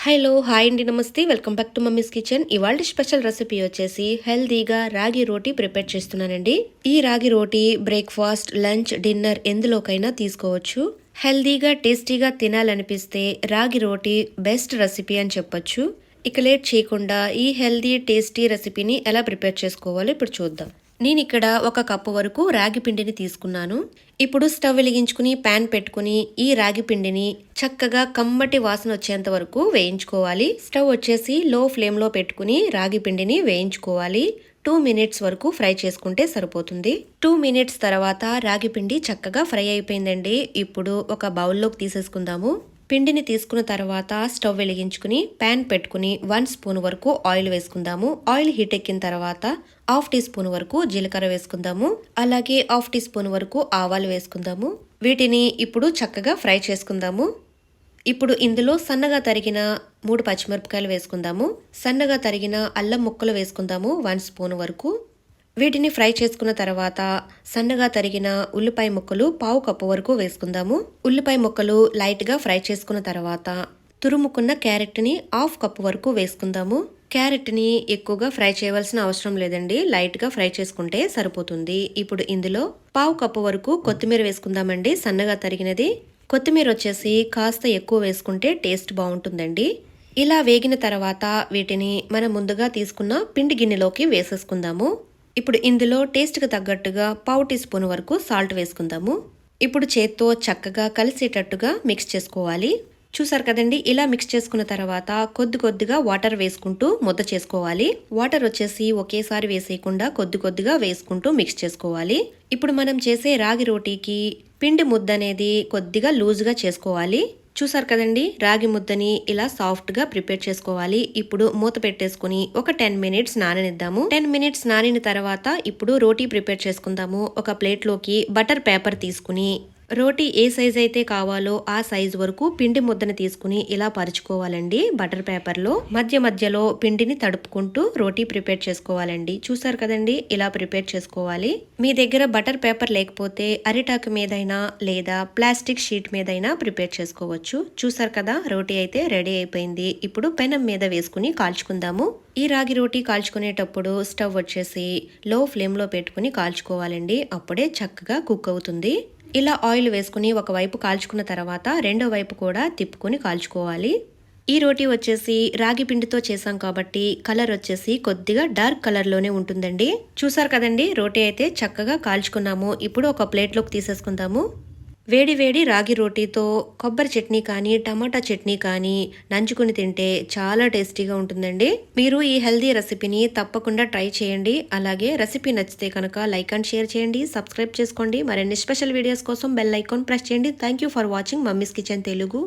Hello hi అండి నమస్తే welcome back to mummies kitchen. ఇవాళ స్పెషల్ రెసిపీ వచ్చేసి హెల్దీగా రాగి రోటీ ప్రిపేర్ చేస్తున్నానండి. ఈ రాగి రోటీ బ్రేక్ఫాస్ట్ లంచ్ డిన్నర్ ఎందులోకైనా తీసుకోవచ్చు. హెల్దీగా టేస్టీగా తినాలనిపిస్తే రాగి రోటీ బెస్ట్ రెసిపీ అని చెప్పొచ్చు. ఇక లేట్ చేయకుండా ఈ హెల్దీ టేస్టీ రెసిపీని ఎలా ప్రిపేర్ చేసుకోవాలో ఇప్పుడు చూద్దాం. నేను ఇక్కడ 1 కప్పు వరకు రాగి పిండిని తీసుకున్నాను. ఇప్పుడు స్టవ్ వెలిగించుకుని ప్యాన్ పెట్టుకుని ఈ రాగి పిండిని చక్కగా కమ్మటి వాసన వచ్చేంత వరకు వేయించుకోవాలి. స్టవ్ వచ్చేసి లో ఫ్లేమ్లో పెట్టుకుని రాగి పిండిని వేయించుకోవాలి. 2 మినిట్స్ వరకు ఫ్రై చేసుకుంటే సరిపోతుంది. 2 మినిట్స్ తర్వాత రాగి పిండి చక్కగా ఫ్రై అయిపోయిందండి. ఇప్పుడు ఒక బౌల్లోకి తీసేసుకుందాము. పిండిని తీసుకున్న తర్వాత స్టవ్ వెలిగించుకుని ప్యాన్ పెట్టుకుని 1 స్పూన్ వరకు ఆయిల్ వేసుకుందాము. ఆయిల్ హీట్ ఎక్కిన తర్వాత 1/2 టీ స్పూన్ వరకు జీలకర్ర వేసుకుందాము. అలాగే 1/2 టీ స్పూన్ వరకు ఆవాలు వేసుకుందాము. వీటిని ఇప్పుడు చక్కగా ఫ్రై చేసుకుందాము. ఇప్పుడు ఇందులో సన్నగా తరిగిన 3 పచ్చిమిరపకాయలు వేసుకుందాము. సన్నగా తరిగిన అల్లం ముక్కలు వేసుకుందాము 1 స్పూన్ వరకు. వీటిని ఫ్రై చేసుకున్న తర్వాత సన్నగా తరిగిన ఉల్లిపాయ ముక్కలు 1/2 కప్పు వరకు వేసుకుందాము. ఉల్లిపాయ ముక్కలు లైట్గా ఫ్రై చేసుకున్న తర్వాత తురుముకున్న క్యారెట్ని 1/2 కప్పు వరకు వేసుకుందాము. క్యారెట్ని ఎక్కువగా ఫ్రై చేయవలసిన అవసరం లేదండి, లైట్గా ఫ్రై చేసుకుంటే సరిపోతుంది. ఇప్పుడు ఇందులో 1/2 కప్పు వరకు కొత్తిమీర వేసుకుందామండి, సన్నగా తరిగినది. కొత్తిమీర వచ్చేసి కాస్త ఎక్కువ వేసుకుంటే టేస్ట్ బాగుంటుందండి. ఇలా వేగిన తర్వాత వీటిని మనం ముందుగా తీసుకున్న పిండి గిన్నెలోకి వేసేసుకుందాము. ఇప్పుడు ఇందులో టేస్ట్కి తగ్గట్టుగా 1/2 టీ స్పూన్ వరకు సాల్ట్ వేసుకుందాము. ఇప్పుడు చేత్తో చక్కగా కలిసేటట్టుగా మిక్స్ చేసుకోవాలి. చూసారు కదండి, ఇలా మిక్స్ చేసుకున్న తర్వాత కొద్దిగా వాటర్ వేసుకుంటూ ముద్ద చేసుకోవాలి. వాటర్ వచ్చేసి ఒకేసారి వేసేయకుండా కొద్దిగా వేసుకుంటూ మిక్స్ చేసుకోవాలి. ఇప్పుడు మనం చేసే రాగి రోటీకి పిండి ముద్ద అనేది కొద్దిగా లూజ్గా చేసుకోవాలి. చూసారు కదండి, రాగి ముద్దని ఇలా సాఫ్ట్గా ప్రిపేర్ చేసుకోవాలి. ఇప్పుడు మూత పెట్టేసుకుని ఒక 10 మినిట్స్ నాననిద్దాము. 10 మినిట్స్ నానిన తర్వాత ఇప్పుడు రోటీ ప్రిపేర్ చేసుకుందాము. ఒక ప్లేట్లోకి బటర్ పేపర్ తీసుకుని రోటీ ఏ సైజ్ అయితే కావాలో ఆ సైజ్ వరకు పిండి ముద్దను తీసుకుని ఇలా పరుచుకోవాలండి. బటర్ పేపర్లో మధ్యలో పిండిని తడుపుకుంటూ రోటీ ప్రిపేర్ చేసుకోవాలండి. చూసారు కదండి, ఇలా ప్రిపేర్ చేసుకోవాలి. మీ దగ్గర బటర్ పేపర్ లేకపోతే అరిటాకు మీదైనా లేదా ప్లాస్టిక్ షీట్ మీదైనా ప్రిపేర్ చేసుకోవచ్చు. చూసారు కదా, రోటీ అయితే రెడీ అయిపోయింది. ఇప్పుడు పెనం మీద వేసుకుని కాల్చుకుందాము. ఈ రాగి రోటీ కాల్చుకునేటప్పుడు స్టవ్ వచ్చేసి లో ఫ్లేమ్లో పెట్టుకుని కాల్చుకోవాలండి. అప్పుడే చక్కగా కుక్ అవుతుంది. ఇలా ఆయిల్ వేసుకుని ఒకవైపు కాల్చుకున్న తర్వాత రెండో వైపు కూడా తిప్పుకొని కాల్చుకోవాలి. ఈ రోటీ వచ్చేసి రాగి పిండితో చేసాం కాబట్టి కలర్ వచ్చేసి కొద్దిగా డార్క్ కలర్లోనే ఉంటుందండి. చూసారు కదండి, రోటీ అయితే చక్కగా కాల్చుకున్నాము. ఇప్పుడు ఒక ప్లేట్లోకి తీసేసుకుందాము. వేడి రాగి రోటీతో కొబ్బరి చట్నీ కానీ టమాటా చట్నీ కానీ నంచుకుని తింటే చాలా టేస్టీగా ఉంటుందండి. మీరు ఈ హెల్దీ రెసిపీని తప్పకుండా ట్రై చేయండి. అలాగే రెసిపీ నచ్చితే కనుక లైక్ అండ్ షేర్ చేయండి, సబ్స్క్రైబ్ చేసుకోండి. మరిన్ని స్పెషల్ వీడియోస్ కోసం బెల్ ఐకాన్ ప్రెస్ చేయండి. Thank you for watching mummies kitchen Telugu.